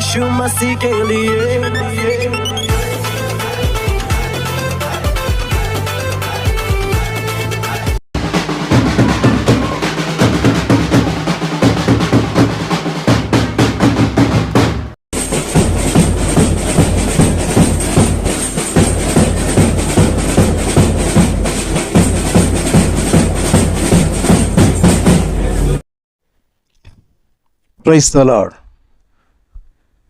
यीशु मसीह के लिए। Praise the Lord.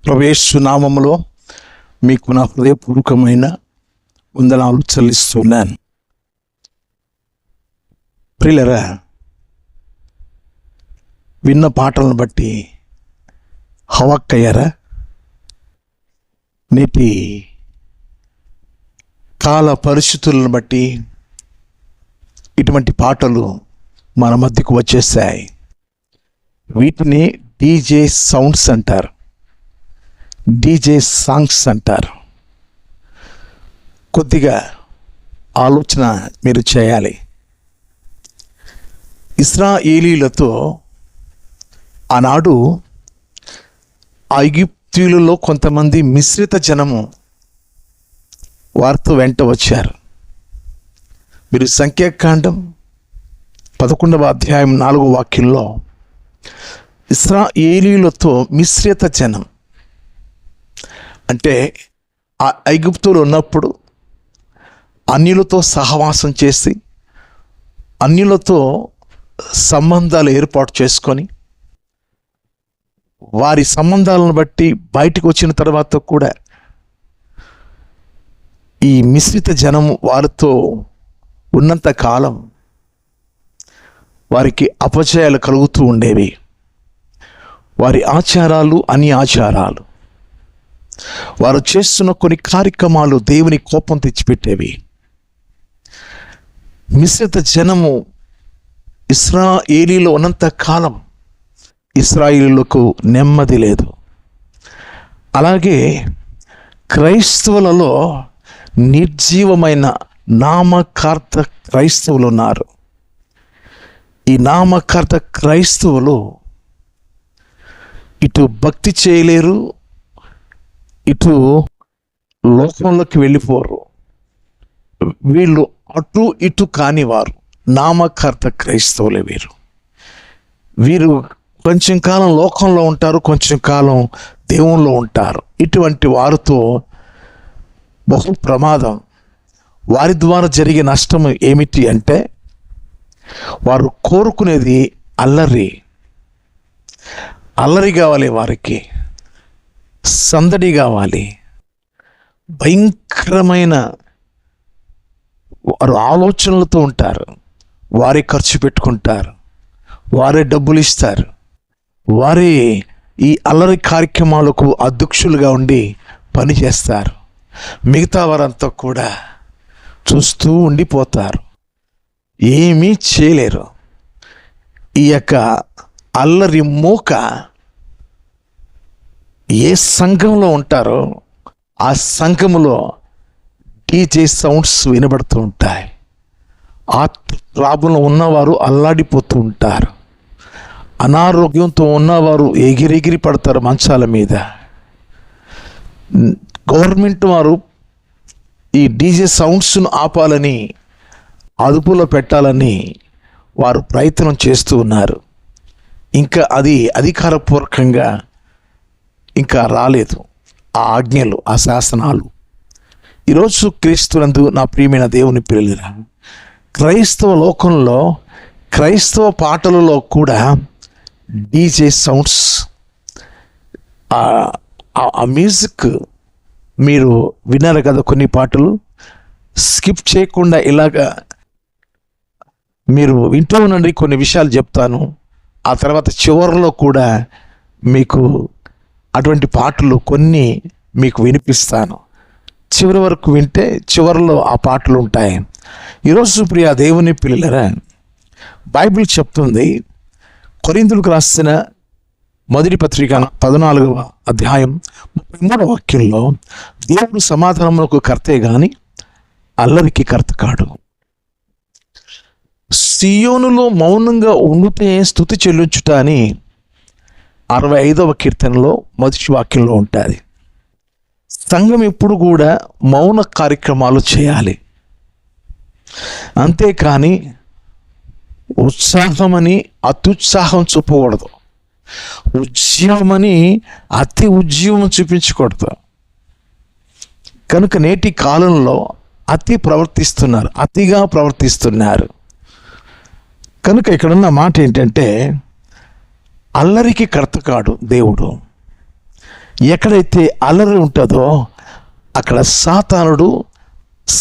ప్రభువు యేసు నామములో మీకు నా హృదయపూర్వకమైన వందనాలు చెల్లిస్తున్నాను. ప్రియులారా, విన్న పాటలను బట్టి హవక్కయ్యారా? నేటి కాల పరిస్థితులను బట్టి ఇటువంటి పాటలు మన మధ్యకు వచ్చేసాయి. వీటిని డీజే సౌండ్స్ అంటారు, డీజే సాంగ్స్ అంటారు. కొద్దిగా ఆలోచన మీరు చేయాలి. ఇశ్రాయేలీలతో ఆనాడు ఐగుప్తీయులలో కొంతమంది మిశ్రిత జనము వారితో వెంట వచ్చారు. మీరు సంఖ్యాకాండం 11వ అధ్యాయం 4వ వాక్యంలో ఇశ్రాయేలీలతో మిశ్రిత జనం అంటే ఆ ఐగుప్తులో ఉన్నప్పుడు అన్యులతో సహవాసం చేసి అన్యులతో సంబంధాలు ఏర్పాటు చేసుకొని వారి సంబంధాలను బట్టి బయటకు వచ్చిన తర్వాత కూడా ఈ మిశ్రిత జనం వారితో ఉన్నంత కాలం వారికి అపజయాలు కలుగుతూ ఉండేవి. వారి ఆచారాలు అన్ని ఆచారాలు, వారు చేస్తున్న కొన్ని కార్యక్రమాలు దేవుని కోపం తెచ్చిపెట్టేవి. మిశ్రిత జనము ఇశ్రాయేలీలో ఉన్నంత కాలం ఇశ్రాయేలీలకు నెమ్మది లేదు. అలాగే క్రైస్తవులలో నిర్జీవమైన నామకార్థ క్రైస్తవులు ఉన్నారు. ఈ నామకార్థ క్రైస్తవులు ఇటు భక్తి చేయలేరు, ఇటు లోకంలోకి వెళ్ళిపోరు. వీళ్ళు అటు ఇటు కానివారు నామకార్థ క్రైస్తవులే. వీరు కొంచెం కాలం లోకంలో ఉంటారు, కొంచెం కాలం దేవుల్లో ఉంటారు. ఇటువంటి వారితో బహు ప్రమాదం. వారి ద్వారా జరిగే నష్టం ఏమిటి అంటే వారు కోరుకునేది అల్లరి కావాలి, వారికి సందడి కావాలి, భయంకరమైన వారు ఆలోచనలతో ఉంటారు. వారే ఖర్చు పెట్టుకుంటారు, వారే డబ్బులు ఇస్తారు, వారే ఈ అల్లరి కార్యక్రమాలకు అధ్యక్షులుగా ఉండి పనిచేస్తారు. మిగతా వారంతా కూడా చూస్తూ ఉండిపోతారు, ఏమీ చేయలేరు. ఈ యొక్క అల్లరి మూక ఏ సంఘంలో ఉంటారో ఆ సంఘములో డీజే సౌండ్స్ వినబడుతూ ఉంటాయి. ఆ ప్రాబ్లం ఉన్నవారు అల్లాడిపోతూ ఉంటారు. అనారోగ్యంతో ఉన్నవారు ఎగిరెగిరి పడతారు మంచాల మీద. గవర్నమెంట్ వారు ఈ డీజే సౌండ్స్ను ఆపాలని, అదుపులో పెట్టాలని వారు ప్రయత్నం చేస్తూ ఉన్నారు. ఇంకా అది అధికారపూర్వకంగా ఇంకా రాలేదు ఆ ఆజ్ఞలు, ఆ శాసనాలు. ఈరోజు క్రీస్తునందు నా ప్రియమైన దేవుని పిల్లలురా, క్రైస్తవ లోకంలో క్రైస్తవ పాటలలో కూడా డీజే సౌండ్స్, ఆ మ్యూజిక్ మీరు విన్నారు కదా. కొన్ని పాటలు స్కిప్ చేయకుండా ఇలాగా మీరు వింటూ ఉండండి. కొన్ని విషయాలు చెప్తాను, ఆ తర్వాత చివరిలో కూడా మీకు అటువంటి పాటలు కొన్ని మీకు వినిపిస్తాను. చివరి వరకు వింటే చివరిలో ఆ పాటలు ఉంటాయి. ఈరోజు ప్రియ దేవుని పిల్లరా, బైబిల్ చెప్తుంది, కొరింథీయులకు రాసిన మొదటి పత్రిక 14వ అధ్యాయం 33వ వాక్యంలో, దేవుడు సమాధానమునకు కర్తే గాని అల్లరికి కర్త కాడు. సియోనులో మౌనంగా ఉండితే స్తుతి చెల్లించుట అని 65వ కీర్తనలో మొదటి వాక్యంలో ఉంటుంది. సంఘం ఎప్పుడు కూడా మౌన కార్యక్రమాలు చేయాలి, అంతేకాని ఉత్సాహమని అత్యుత్సాహం చూపకూడదు, ఉద్యమని అతి ఉద్యమం చూపించకూడదు. కనుక నేటి కాలంలో అతిగా ప్రవర్తిస్తున్నారు. కనుక ఇక్కడున్న మాట ఏంటంటే, అల్లరికి కర్త కాడు దేవుడు. ఎక్కడైతే అల్లరి ఉంటుందో అక్కడ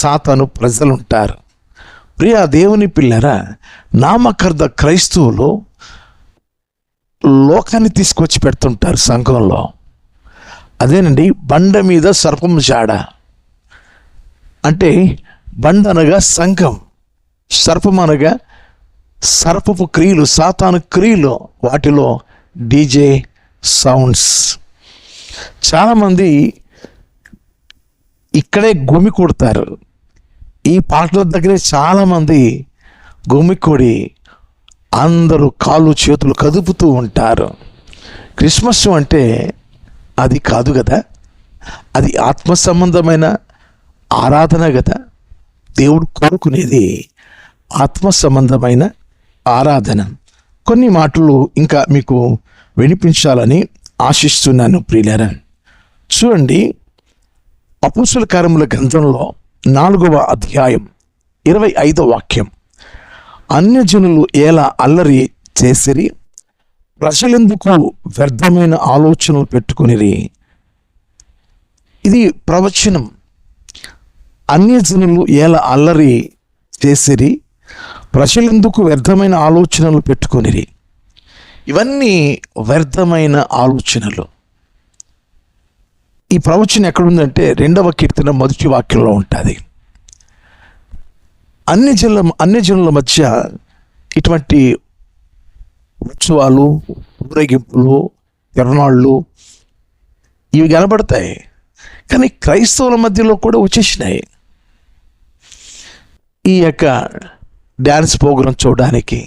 సాతాను ప్రజలు ఉంటారు. ప్రియా దేవుని పిల్లరా, నామకర్త క్రైస్తవులు లోకాన్ని తీసుకొచ్చి పెడుతుంటారు సంఘంలో. అదేనండి బండ మీద సర్పం జాడ అంటే, బండ అనగా సంఘం, సర్పం అనగా సర్పపు క్రియలు, సాతాను క్రియలు, వాటిలో డీజే సౌండ్స్. చాలామంది ఇక్కడే గుమి కొడతారు. ఈ పాటల దగ్గరే చాలామంది గుమికొడి అందరూ కాళ్ళు చేతులు కదుపుతూ ఉంటారు. క్రిస్మస్ అంటే అది కాదు కదా, అది ఆత్మ సంబంధమైన ఆరాధన కదా. దేవుడు కోరుకునేది ఆత్మ సంబంధమైన ఆరాధన. కొన్ని మాటలు ఇంకా మీకు వినిపించాలని ఆశిస్తున్నాను ప్రియులారా. చూడండి, అపోస్తల కార్యముల గ్రంథంలో 4వ అధ్యాయం 25వ వాక్యం. అన్యజనులు ఎలా అల్లరి చేసిరి, ప్రజలెందుకు వ్యర్థమైన ఆలోచనలు పెట్టుకునిరి. ఇది ప్రవచనం. అన్యజనులు ఎలా అల్లరి చేసిరి, ప్రజలెందుకు వ్యర్థమైన ఆలోచనలు పెట్టుకునిరి. ఇవన్నీ వ్యర్థమైన ఆలోచనలు. ఈ ప్రవచనం ఎక్కడుందంటే 2వ కీర్తన మొదటి వాక్యంలో ఉంటుంది. అన్యజనుల మధ్య ఇటువంటి ఉత్సవాలు, ఊరేగింపులు, తిరణాళ్ళు ఇవి కనబడతాయి. కానీ క్రైస్తవుల మధ్యలో కూడా వచ్చేసినాయి. ఈ యొక్క డ్యాన్స్ ప్రోగ్రాం చూడడానికి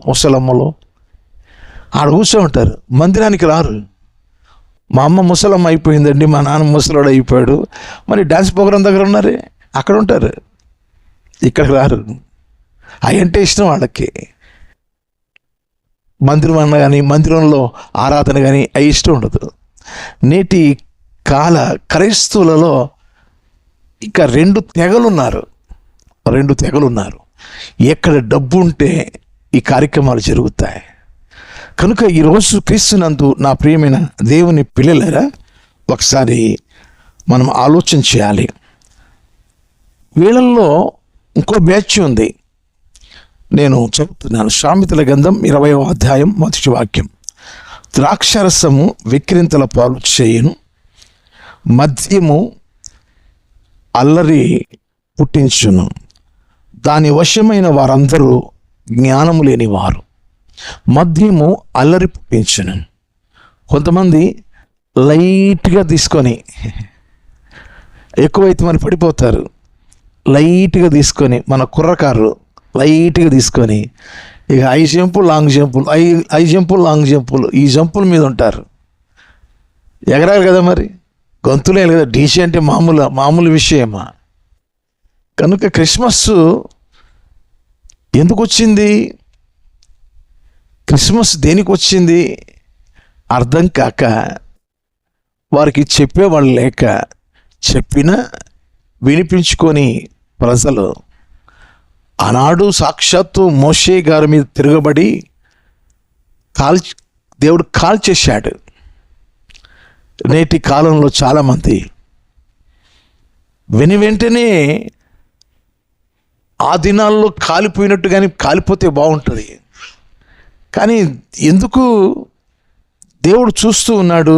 ముసలమ్మలు ఆడ కూర్చో ఉంటారు, మందిరానికి రారు. మా అమ్మ ముసలమ్మ అయిపోయిందండి, మా నాన్న ముసలాడు అయిపోయాడు, మరి డ్యాన్స్ ప్రోగ్రాం దగ్గర ఉన్నారే, అక్కడ ఉంటారు, ఇక్కడికి రారు. అవి అంటే ఇష్టం వాళ్ళకి. మందిరం అన్న కానీ, మందిరంలో ఆరాధన కానీ అవి ఇష్టం ఉండదు. నేటి కాల క్రైస్తవులలో ఇంకా 2 తెగలున్నారు. ఎక్కడ డబ్బు ఉంటే ఈ కార్యక్రమాలు జరుగుతాయి. కనుక ఈరోజు క్రీస్తునందు నా ప్రియమైన దేవుని పిల్లలారా, ఒకసారి మనం ఆలోచన చేయాలి. వీళ్ళల్లో ఇంకో బ్యాచ్ ఉంది, నేను చెబుతున్నాను. సామెతల గ్రంథం 20వ అధ్యాయం మొదటి వాక్యం. ద్రాక్షరసము విక్రింతల పాలు చేయును, మద్యము అల్లరి పుట్టించును, దాని వశమైన వారందరూ జ్ఞానము లేనివారు. మద్యము అల్లరి పుట్టించును. కొంతమంది లైట్గా తీసుకొని, ఎక్కువైతే మరి పడిపోతారు. లైట్గా తీసుకొని, మన కుర్రకారు లైట్గా తీసుకొని ఇక 5 జంపులు లాంగ్ జంపులు, 5 జంపులు లాంగ్ జంపులు, ఈ జంపుల మీద ఉంటారు. ఎగరాలి కదా, మరి గొంతులే కదా. డీసీ అంటే మామూలు విషయమా? కనుక క్రిస్మస్ ఎందుకు వచ్చింది, క్రిస్మస్ దేనికి వచ్చింది అర్థం కాక, వారికి చెప్పేవాళ్ళు లేక, చెప్పినా వినిపించుకొని ప్రజలు ఆనాడు సాక్షాత్తు మోషే గారి మీద తిరగబడి దేవుడు కాల్చేశాడు. నేటి కాలంలో చాలామంది వెంటనే ఆ దినాల్లో కాలిపోయినట్టు, కానీ కాలిపోతే బాగుంటుంది. కానీ ఎందుకు దేవుడు చూస్తూ ఉన్నాడు?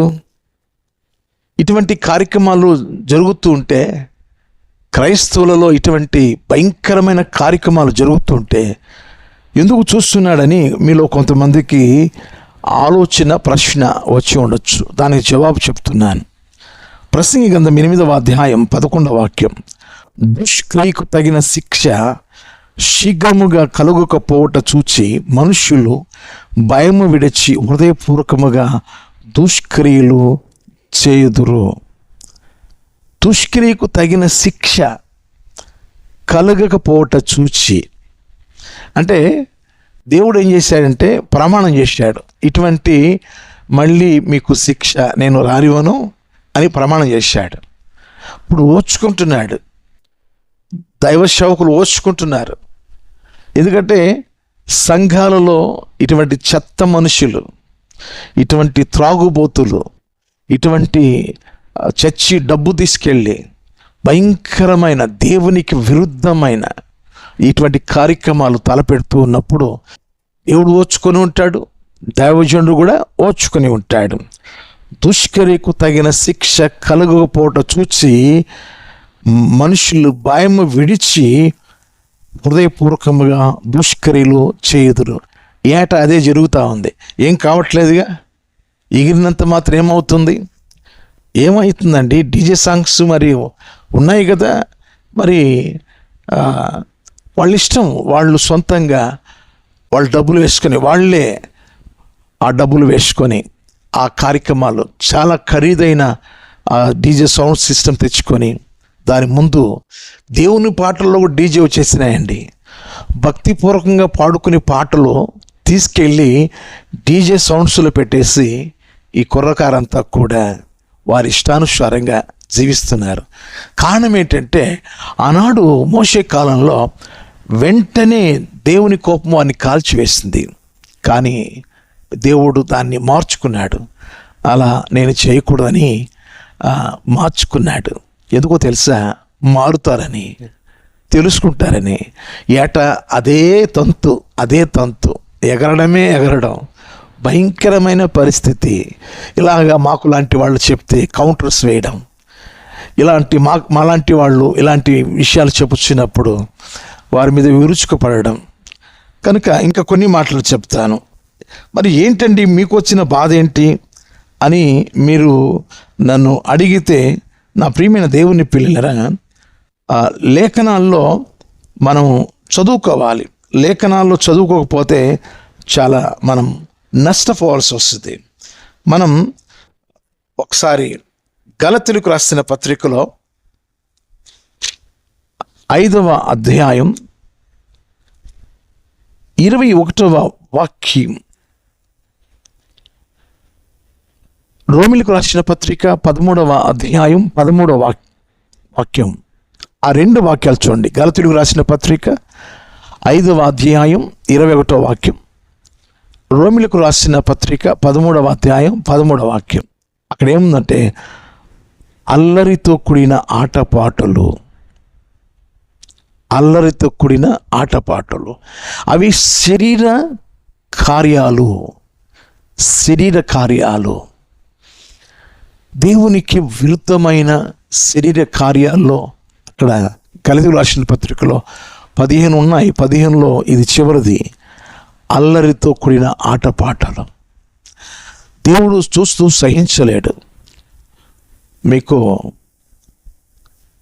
ఇటువంటి కార్యక్రమాలు జరుగుతూ ఉంటే, క్రైస్తవులలో ఇటువంటి భయంకరమైన కార్యక్రమాలు జరుగుతుంటే ఎందుకు చూస్తున్నాడని మీలో కొంతమందికి ఆలోచన, ప్రశ్న వచ్చి ఉండొచ్చు. దానికి జవాబు చెప్తున్నాను. ప్రసంగి గ్రంథం 8వ అధ్యాయం 11వ వాక్యం. దుష్క్రియకు తగిన శిక్ష శీఘ్రముగా కలుగకపోవట చూచి మనుష్యులు భయము విడిచి హృదయపూర్వకముగా దుష్క్రియలు చేయుదురు. దుష్క్రియకు తగిన శిక్ష కలగకపోవట చూచి, అంటే దేవుడు ఏం చేశాడంటే ప్రమాణం చేశాడు, ఇటువంటి మళ్ళీ మీకు శిక్ష నేను రానివ్వను అని ప్రమాణం చేశాడు. ఇప్పుడు ఓర్చుకుంటున్నాడు, దైవ సేవకులు ఓర్చుకుంటున్నారు. ఎందుకంటే సంఘాలలో ఇటువంటి చెత్త మనుషులు, ఇటువంటి త్రాగుబోతులు, ఇటువంటి చచ్చి డబ్బు తీసుకెళ్ళి భయంకరమైన దేవునికి విరుద్ధమైన ఇటువంటి కార్యక్రమాలు తలపెడుతూ ఉన్నప్పుడు దేవుడు ఓర్చుకొని ఉంటాడు, దైవజనుడు కూడా ఓర్చుకొని ఉంటాడు. దుష్కర్యకు తగిన శిక్ష కలగకపోవటం చూసి మనుషులు భయము విడిచి హృదయపూర్వకముగా దుష్కర్యలు చేయుదురు. ఏటా అదే జరుగుతూ ఉంది. ఏం కావట్లేదుగా, ఎగిరినంత మాత్రం ఏమవుతుంది? ఏమవుతుందండి? డీజే సాంగ్స్ మరి ఉన్నాయి కదా, మరి వాళ్ళ ఇష్టం, వాళ్ళు సొంతంగా వాళ్ళు డబ్బులు వేసుకొని, వాళ్ళే ఆ డబ్బులు వేసుకొని ఆ కార్యక్రమాలు చాలా ఖరీదైన డీజే సౌండ్ సిస్టమ్ తెచ్చుకొని దాని ముందు దేవుని పాటల్లో కూడా డీజే వచ్చేసినాయండి. భక్తిపూర్వకంగా పాడుకునే పాటలు తీసుకెళ్ళి డీజే సౌండ్స్లో పెట్టేసి ఈ కుర్రకారంతా కూడా వారి ఇష్టానుసారంగా జీవిస్తున్నారు. కారణం ఏంటంటే ఆనాడు మోషే కాలంలో వెంటనే దేవుని కోపం వారిని కాల్చివేసింది, కానీ దేవుడు దాన్ని మార్చుకున్నాడు. అలా నేను చేయకూడదని మార్చుకున్నాడు. ఎందుకో తెలుసా? మారుతారని, తెలుసుకుంటారని. ఏటా అదే తంతు ఎగరడమే ఎగరడం, భయంకరమైన పరిస్థితి. ఇలాగా మాకు లాంటి వాళ్ళు చెప్తే కౌంటర్స్ వేయడం, ఇలాంటి మాలాంటి వాళ్ళు ఇలాంటి విషయాలు చెప్పుచ్చినప్పుడు వారి మీద విరుచుకుపడడం. కనుక ఇంకా కొన్ని మాటలు చెప్తాను. మరి ఏంటండి మీకు వచ్చిన బాధ ఏంటి అని మీరు నన్ను అడిగితే, నా ప్రియమైన దేవుని పిల్లలరా, లేఖనాల్లో మనం చదువుకోవాలి. లేఖనాల్లో చదువుకోకపోతే చాలా మనం నష్టపోవాల్సి వస్తుంది. మనం ఒకసారి గలతీయులకు రాసిన పత్రికలో 5వ అధ్యాయం 21వ వాక్యం, రోమిలకు రాసిన పత్రిక 13వ అధ్యాయం 13వ వాక్యం, ఆ రెండు వాక్యాలు చూడండి. గలతీయులకు రాసిన పత్రిక 5వ అధ్యాయం 21వ వాక్యం, రోమిలకు రాసిన పత్రిక 13వ అధ్యాయం 13వ వాక్యం. అక్కడ ఏముందంటే, అల్లరితో కూడిన ఆటపాటలు, అల్లరితో కూడిన ఆటపాటలు అవి శరీర కార్యాలు. దేవునికి విరుద్ధమైన శరీర కార్యాల్లో అక్కడ గలతీయులకు రాసిన పత్రికలో 15 ఉన్నాయి. 15లో ఇది చివరిది, అల్లరితో కూడిన ఆటపాటలు. దేవుడు చూస్తూ సహించలేడు. మీకు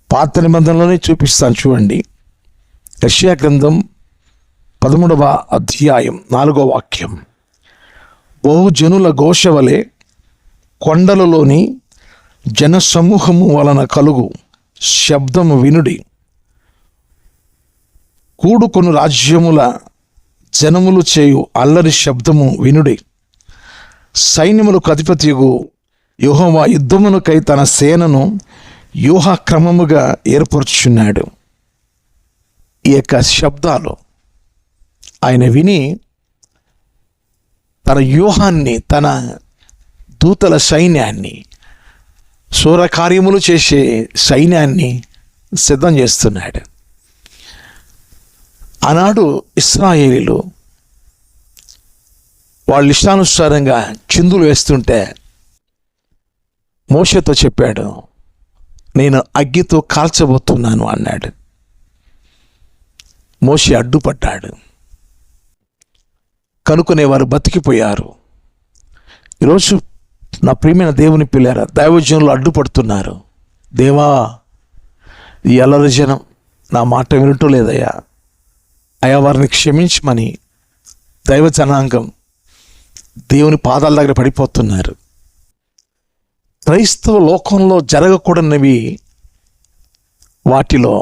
పాత నిబంధనలోనే చూపిస్తాను చూడండి. యెషయా గ్రంథం 13వ అధ్యాయం 4వ వాక్యం, బహుజనుల ఘోష వలె కొండలలోని జనసమూహము వలన కలుగు శబ్దము వినుడి, కూడుకొను రాజ్యముల జనములు చేయు అల్లరి శబ్దము వినుడి. సైన్యములకు అధిపతియగు యెహోవా యుద్ధమునకై తన సేనను వ్యూహక్రమముగా ఏర్పరుచున్నాడు. ఈ యొక్క శబ్దాలు ఆయన విని తన వ్యూహాన్ని, తన దూతల సైన్యాన్ని, శూర కార్యములు చేసే సైన్యాన్ని సిద్ధం చేస్తున్నాడు. ఆనాడు ఇశ్రాయేలీలు వాళ్ళ ఇష్టానుసారంగా చిందులు వేస్తుంటే మోషేతో చెప్పాడు, నేను అగ్గితో కాల్చబోతున్నాను అన్నాడు. మోషే అడ్డుపడ్డాడు. కనుక్కునేవారు బతికిపోయారు. ఈరోజు నా ప్రియమైన దేవుని పిల్లారా, దైవజనులు అడ్డుపడుతున్నారు. దేవా, ఈ అల్లరి జనం నా మాట వినటం లేదయ్యా, అయా వారిని క్షమించమని దైవ జనాంగం దేవుని పాదాల దగ్గర పడిపోతున్నారు. క్రైస్తవ లోకంలో జరగకూడనివి వాటిలో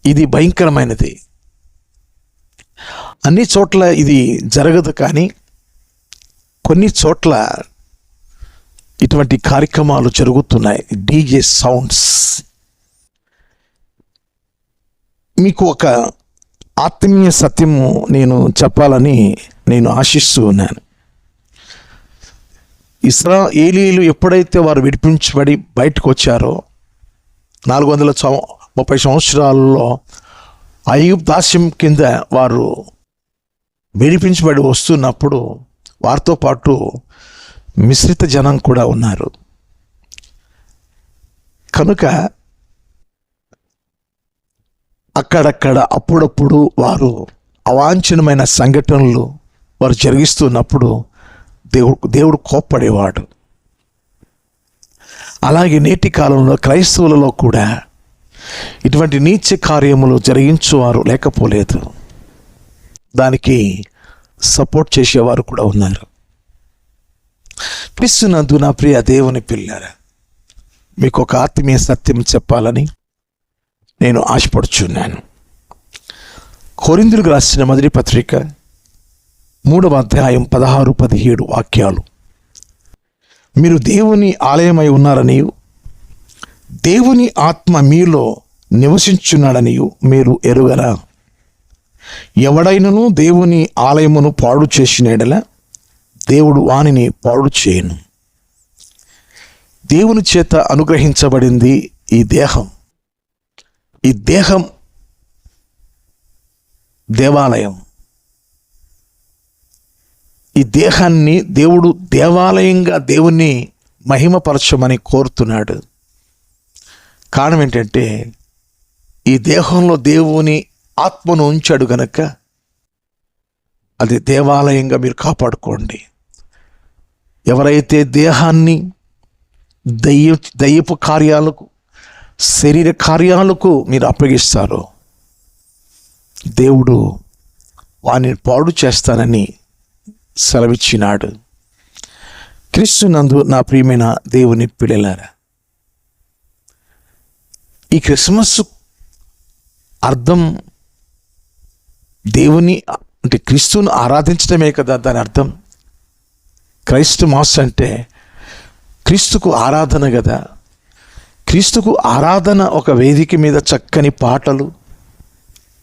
ఇది భయంకరమైనది. అన్ని చోట్ల ఇది జరగదు, కానీ కొన్ని చోట్ల ఇటువంటి కార్యక్రమాలు జరుగుతున్నాయి. DJ sounds. మీకు ఒక ఆత్మీయ సత్యము నేను చెప్పాలని నేను ఆశిస్తూ ఉన్నాను. ఇశ్రాయేలీయులు ఎప్పుడైతే వారు విడిపించబడి బయటకు వచ్చారో 430 సంవత్సరాలలో ఐగుప్తు దాస్యం కింద వారు విడిపించబడి వస్తున్నప్పుడు వారితో పాటు మిశ్రిత జనం కూడా ఉన్నారు. కనుక అక్కడక్కడ అప్పుడప్పుడు వారు అవాంఛనమైన సంఘటనలు వారు జరిగిస్తున్నప్పుడు దేవుడు కోప్పడేవాడు. అలాగే నేటి కాలంలో క్రైస్తవులలో కూడా ఇటువంటి నీచ కార్యములు జరిగించేవారు లేకపోలేదు. దానికి సపోర్ట్ చేసేవారు కూడా ఉన్నారు. క్రీస్తునందు నా ప్రియ దేవుని పిల్లారా, మీకు ఒక ఆత్మీయ సత్యం చెప్పాలని నేను ఆశపడుచున్నాను. కొరింథీయులకు రాసిన మొదటి పత్రిక 3వ అధ్యాయం 16-17 వాక్యాలు. మీరు దేవుని ఆలయమై ఉన్నారని, దేవుని ఆత్మ మీలో నివసించున్నాడని మీరు ఎరుగరా? ఎవడైనను దేవుని ఆలయమును పాడు చేసిన యెడల దేవుడు వానిని పాడు చేయను. దేవుని చేత అనుగ్రహించబడింది ఈ దేహం. ఈ దేహం దేవాలయం. ఈ దేహాన్ని దేవుడు దేవాలయంగా దేవుణ్ణి మహిమపరచమని కోరుతున్నాడు. కారణం ఏంటంటే ఈ దేహంలో దేవుని ఆత్మను ఉంచాడు గనక అది దేవాలయంగా మీరు కాపాడుకోండి. ఎవరైతే దేహాన్ని దయ్యపు కార్యాలకు, శరీర కార్యాలకు మీరు అప్పగిస్తారో దేవుడు వానిని పాడు చేస్తానని సెలవిచ్చినాడు. క్రీస్తునందు నా ప్రియమైన దేవుని పిల్లలారా, ఈ క్రిస్మస్ అర్థం దేవుని అంటే క్రీస్తును ఆరాధించడమే కదా దాని అర్థం. క్రైస్ట్ మాస్ అంటే క్రీస్తుకు ఆరాధన కదా. క్రీస్తుకు ఆరాధన ఒక వేదిక మీద చక్కని పాటలు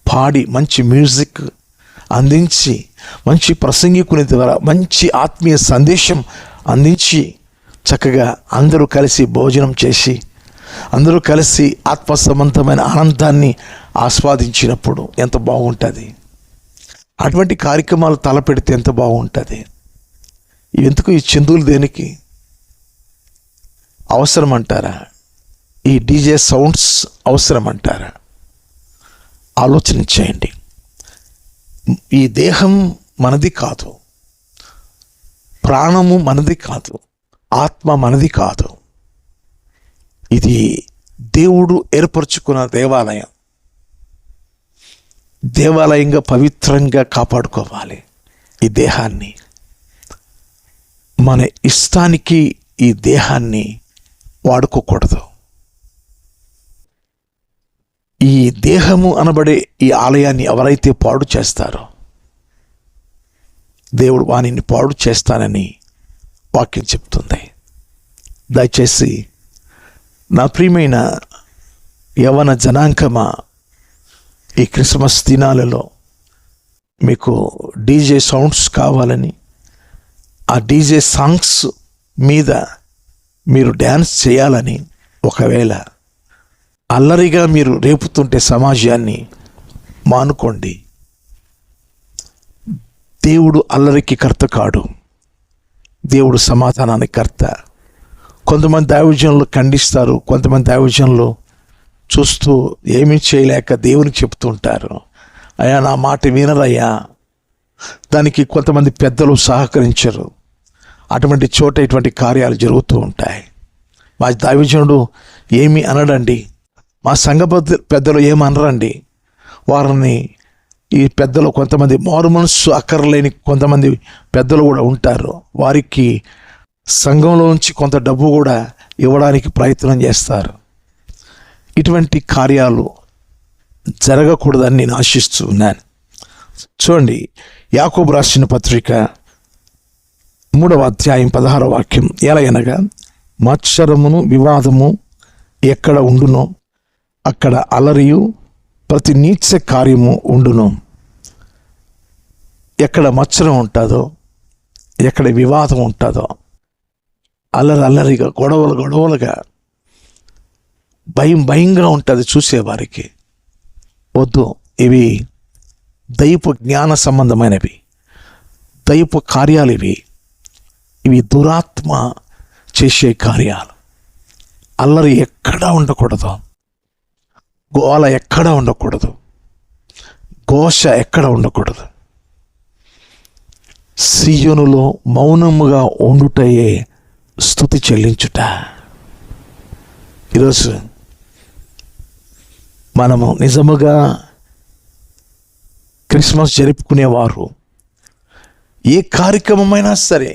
పాడి, మంచి మ్యూజిక్ అందించి, మంచి ప్రసంగికుని ద్వారా మంచి ఆత్మీయ సందేశం అందించి, చక్కగా అందరూ కలిసి భోజనం చేసి, అందరూ కలిసి ఆత్మ సంబంధమైన ఆనందాన్ని ఆస్వాదించినప్పుడు ఎంత బాగుంటుంది. అటువంటి కార్యక్రమాలు తలపెడితే ఎంత బాగుంటుంది. ఎందుకు ఈ చిందులు దేనికి అవసరం అంటారా? ఈ డీజే సౌండ్స్ అవసరం అంటారా? ఆలోచన చేయండి. ఈ దేహం మనది కాదు, ప్రాణము మనది కాదు, ఆత్మ మనది కాదు. ఇది దేవుడు ఏర్పరచుకున్న దేవాలయం. దేవాలయంగా పవిత్రంగా కాపాడుకోవాలి. ఈ దేహాన్ని మన ఇష్టానికి ఈ దేహాన్ని వాడుకోకూడదు. ఈ దేహము అనబడే ఈ ఆలయాన్ని ఎవరైతే పాడు చేస్తారో దేవుడు వానిని పాడు చేస్తానని వాక్యం చెప్తుంది. దయచేసి నా ప్రియమైన యవన జనాంగమా, ఈ క్రిస్మస్ దినాలలో మీకు డీజే సౌండ్స్ కావాలని, ఆ డీజే సాంగ్స్ మీద మీరు డ్యాన్స్ చేయాలని, ఒకవేళ అల్లరిగా మీరు రేపుతుంటే సమాజాన్ని మానుకోండి. దేవుడు అల్లరికి కర్త కాడు, దేవుడు సమాధానానికి కర్త. కొంతమంది దైవజనులు ఖండిస్తారు, కొంతమంది దైవజనులు చూస్తూ ఏమీ చేయలేక దేవునికి చెప్తూ ఉంటారు, అయ్యా నా మాట వినరయ్యా. దానికి కొంతమంది పెద్దలు సహకరించరు. అటువంటి చోట ఇటువంటి కార్యాలు జరుగుతూ ఉంటాయి. మా దైవజనుడు ఏమీ అనడండి, మా సంఘ పెద్దలు ఏమనరండి, వారిని ఈ పెద్దలు కొంతమంది మారు మనస్సు అక్కర్లేని కొంతమంది పెద్దలు కూడా ఉంటారు. వారికి సంఘంలోంచి కొంత డబ్బు కూడా ఇవ్వడానికి ప్రయత్నం చేస్తారు. ఇటువంటి కార్యాలు జరగకూడదని నేను ఆశిస్తూ ఉన్నాను. చూడండి, యాకోబు రాసిన పత్రిక 3వ అధ్యాయం 16వ వాక్యం, ఎలాగనగా మత్సరమును వివాదము ఎక్కడ ఉండునో అక్కడ అలరియు ప్రతి నీచ కార్యము ఉండును. ఎక్కడ మత్సరం ఉంటుందో, ఎక్కడ వివాదం ఉంటుందో, అల్లరిగా గొడవలుగా భయంగా ఉంటుంది చూసేవారికి. వద్దు, ఇవి దైవ జ్ఞాన సంబంధమైనవి, దైవ కార్యాలు ఇవి దురాత్మ చేసే కార్యాలు. అల్లరి ఎక్కడా ఉండకూడదు, గోల ఎక్కడ ఉండకూడదు, ఘోష ఎక్కడ ఉండకూడదు. సీయోనులో మౌనముగా ఉండుటయే స్తుతి చెల్లించుట. ఈరోజు మనము నిజముగా క్రిస్మస్ జరుపుకునేవారు ఏ కార్యక్రమమైనా సరే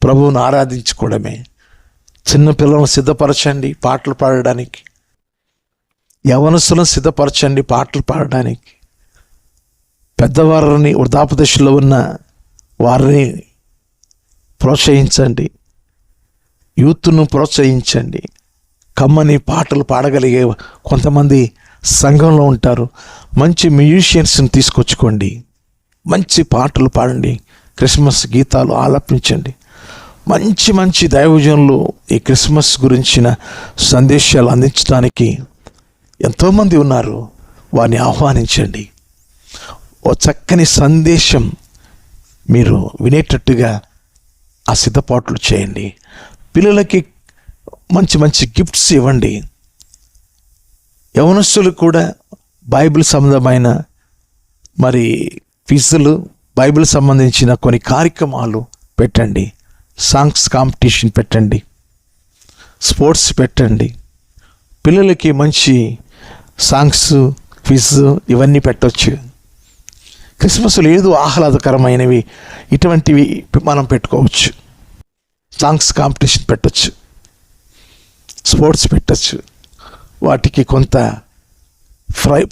ప్రభువును ఆరాధించుకోవడమే. చిన్నపిల్లలను సిద్ధపరచండి పాటలు పాడడానికి, యవనస్తులను సిద్ధపరచండి పాటలు పాడడానికి, పెద్దవారిని వృద్ధాపదశలో ఉన్న వారిని ప్రోత్సహించండి, యూత్ను ప్రోత్సహించండి. కమ్మని పాటలు పాడగలిగే కొంతమంది సంఘంలో ఉంటారు. మంచి మ్యూజిషియన్స్ని తీసుకొచ్చుకోండి, మంచి పాటలు పాడండి, క్రిస్మస్ గీతాలు ఆలపించండి. మంచి దైవజనులు ఈ క్రిస్మస్ గురించిన సందేశాలు అందించడానికి ఎంతోమంది ఉన్నారు. వారిని ఆహ్వానించండి. ఓ చక్కని సందేశం మీరు వినేటట్టుగా ఆ సిద్ధపాట్లు చేయండి. పిల్లలకి మంచి గిఫ్ట్స్ ఇవ్వండి. యవనస్తులకు కూడా బైబిల్ సంబంధమైన మరి క్విజ్లు, బైబిల్ సంబంధించిన కొన్ని కార్యక్రమాలు పెట్టండి. సాంగ్స్ కాంపిటీషన్ పెట్టండి, స్పోర్ట్స్ పెట్టండి. పిల్లలకి మంచి సాంగ్స్, క్విజ్ ఇవన్నీ పెట్టవచ్చు. క్రిస్మస్లో ఏదో ఆహ్లాదకరమైనవి ఇటువంటివి మనం పెట్టుకోవచ్చు. సాంగ్స్ కాంపిటీషన్ పెట్టచ్చు, స్పోర్ట్స్ పెట్టచ్చు. వాటికి కొంత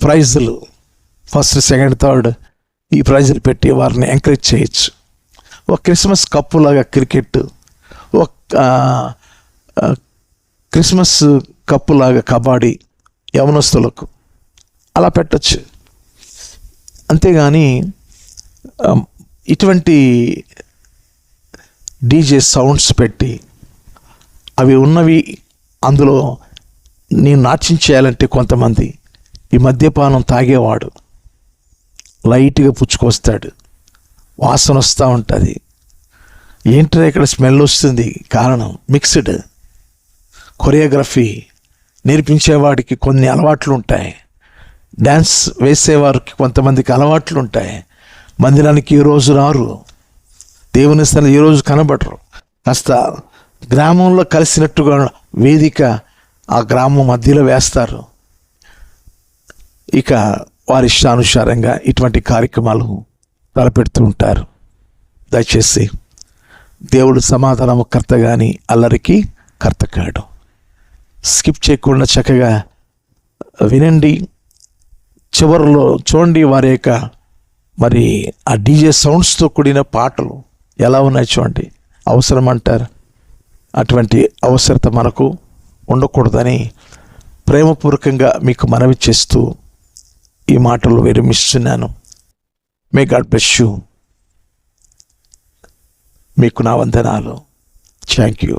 ప్రైజులు, ఫస్ట్, సెకండ్, థర్డ్ ఈ ప్రైజులు పెట్టి వారిని ఎంకరేజ్ చేయొచ్చు. ఒక క్రిస్మస్ కప్పులాగా క్రికెట్, ఒక క్రిస్మస్ కప్పులాగా కబడ్డీ యవనస్తులకు అలా పెట్టచ్చు. అంతేగాని ఇటువంటి డీజే సౌండ్స్ పెట్టి అవి ఉన్నవి అందులో నేను నాట్యం చేయాలంటే కొంతమంది ఈ మద్యపానం తాగేవాడు లైట్గా పుచ్చుకొస్తాడు, వాసన వస్తూ ఉంటుంది. ఏంటో ఇక్కడ స్మెల్ వస్తుంది, కారణం మిక్స్డ్. కొరియోగ్రఫీ నేర్పించేవాడికి కొన్ని అలవాట్లు ఉంటాయి, డ్యాన్స్ వేసేవారికి కొంతమందికి అలవాట్లు ఉంటాయి. మందిరానికి ఈ రోజు రారు, దేవుని స్థలం ఈ రోజు కనబడరు. కాస్త గ్రామంలో కలిసినట్టుగా వేదిక ఆ గ్రామం మధ్యలో వేస్తారు. ఇక వారి ఇష్టానుసారంగా ఇటువంటి కార్యక్రమాలు తలపెడుతూ ఉంటారు. దయచేసి దేవుడు సమాధానము కర్త కానీ అల్లరికి కర్త కాడు. స్కిప్ చేయకుండా చక్కగా వినండి. చివరిలో చూడండి వారి యొక్క మరి ఆ డీజే సౌండ్స్తో కూడిన పాటలు ఎలా ఉన్నాయి చూడండి. అవసరం అంటారు, అటువంటి అవసరత మనకు ఉండకూడదని ప్రేమపూర్వకంగా మీకు మనవి చేస్తూ ఈ మాటలు విరమిస్తున్నాను. May God bless you. మీకు నా వందనాలు. Thank you.